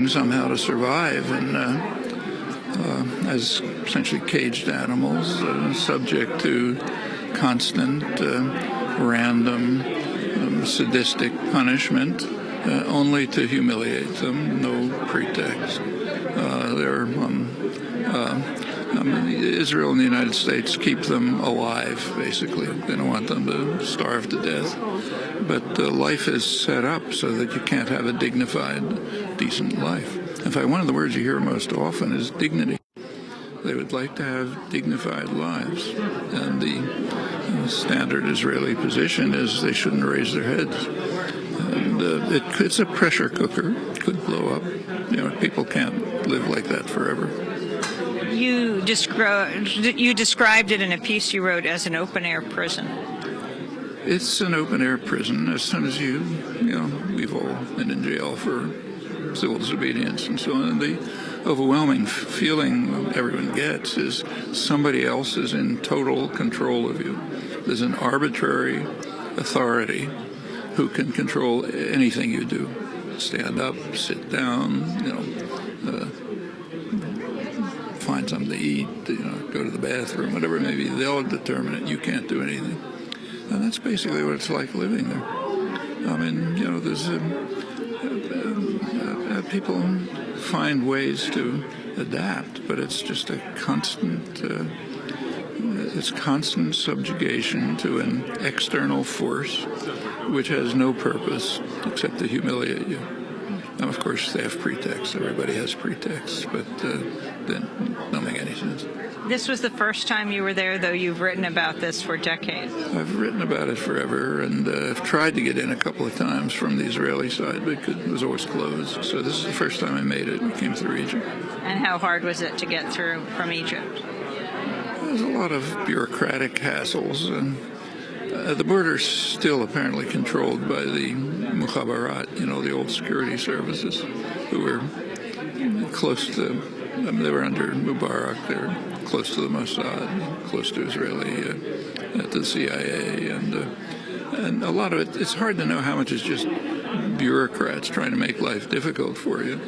trying somehow to survive and as essentially caged animals, subject to constant, random, sadistic punishment, only to humiliate them, no pretext. Israel and the United States keep them alive, basically. They don't want them to starve to death. But life is set up so that you can't have a dignified, decent life. In fact, one of the words you hear most often is dignity. They would like to have dignified lives. And the standard Israeli position is they shouldn't raise their heads. And it's a pressure cooker. It could blow up. People can't live like that forever. You described it in a piece you wrote as an open-air prison. It's an open-air prison. As soon as we've all been in jail for civil disobedience and so on. And the overwhelming feeling everyone gets is somebody else is in total control of you. There's an arbitrary authority who can control anything you do. Stand up, sit down, find something to eat, go to the bathroom, whatever it may be. They'll determine it. You can't do anything. And that's basically what it's like living there. I mean, there's people find ways to adapt, but it's just a constant, it's constant subjugation to an external force which has no purpose except to humiliate you. Now, of course, they have pretexts. Everybody has pretexts, but they don't make any sense. This was the first time you were there, though you've written about this for decades. I've written about it forever, and I've tried to get in a couple of times from the Israeli side, but it was always closed. So this is the first time I made it. We came through Egypt. And how hard was it to get through from Egypt? There's a lot of bureaucratic hassles, and the border's still apparently controlled by the Mukhabarat, the old security services, who were close to, they were under Mubarak, they were close to the Mossad, close to Israeli, to the CIA, and a lot of it, it's hard to know how much is just bureaucrats trying to make life difficult for you,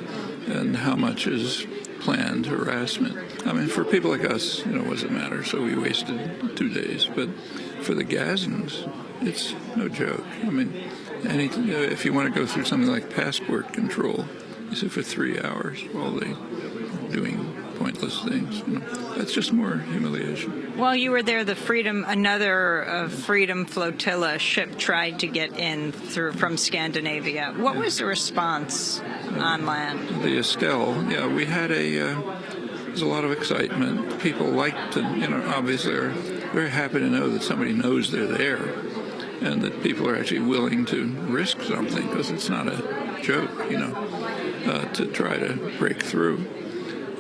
and how much is planned harassment. I mean, for people like us, what does it matter? So we wasted 2 days, but for the Gazans, it's no joke. I mean, if you want to go through something like passport control, you sit for 3 hours while they doing pointless things. That's just more humiliation. While you were there, another Freedom Flotilla ship tried to get in from Scandinavia. What was the response on land? The Estelle, we had there's a lot of excitement. People like to, obviously are very happy to know that somebody knows they're there and that people are actually willing to risk something, because it's not a joke, to try to break through.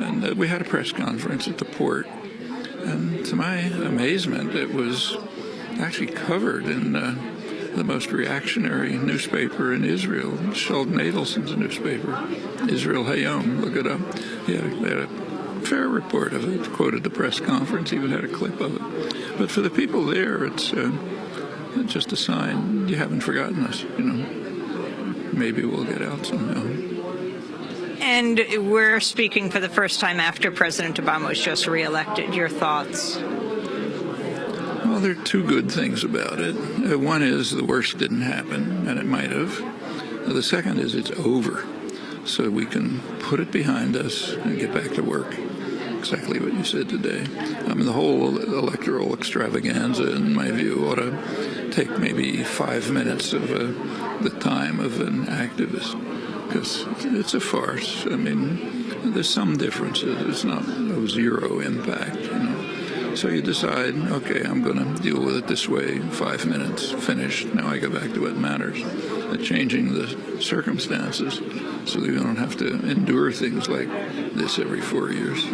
And we had a press conference at the port, and to my amazement, it was actually covered in the most reactionary newspaper in Israel, Sheldon Adelson's newspaper, Israel Hayom. Look it up. Yeah, they had a fair report of it, quoted the press conference, even had a clip of it. But for the people there, it's just a sign you haven't forgotten us. Maybe we'll get out somehow. And we're speaking for the first time after President Obama was just reelected. Your thoughts? Well, there are two good things about it. One is the worst didn't happen, and it might have. The second is it's over, so we can put it behind us and get back to work. Exactly what you said today. I mean, the whole electoral extravaganza, in my view, ought to take maybe 5 minutes of the time of an activist, because it's a farce. I mean, there's some differences. It's not zero impact, So you decide, okay, I'm going to deal with it this way. 5 minutes, finished. Now I go back to what matters. Changing the circumstances so that you don't have to endure things like this every 4 years.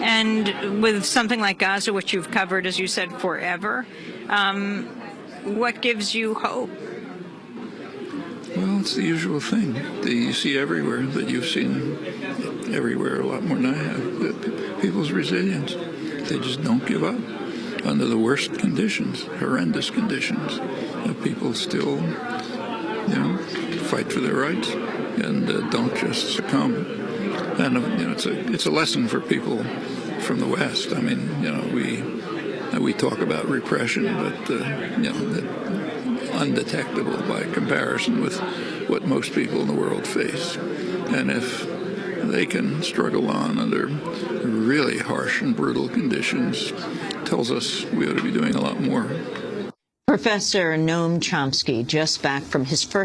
And with something like Gaza, which you've covered, as you said, forever, what gives you hope? Well, it's the usual thing that you see everywhere, that you've seen everywhere a lot more than I have. People's resilience. They just don't give up under the worst conditions, horrendous conditions. People still, fight for their rights. and don't just succumb. And it's a lesson for people from the West. I mean, we talk about repression, but undetectable by comparison with what most people in the world face. And if they can struggle on under really harsh and brutal conditions, tells us we ought to be doing a lot more. Professor Noam Chomsky, just back from his first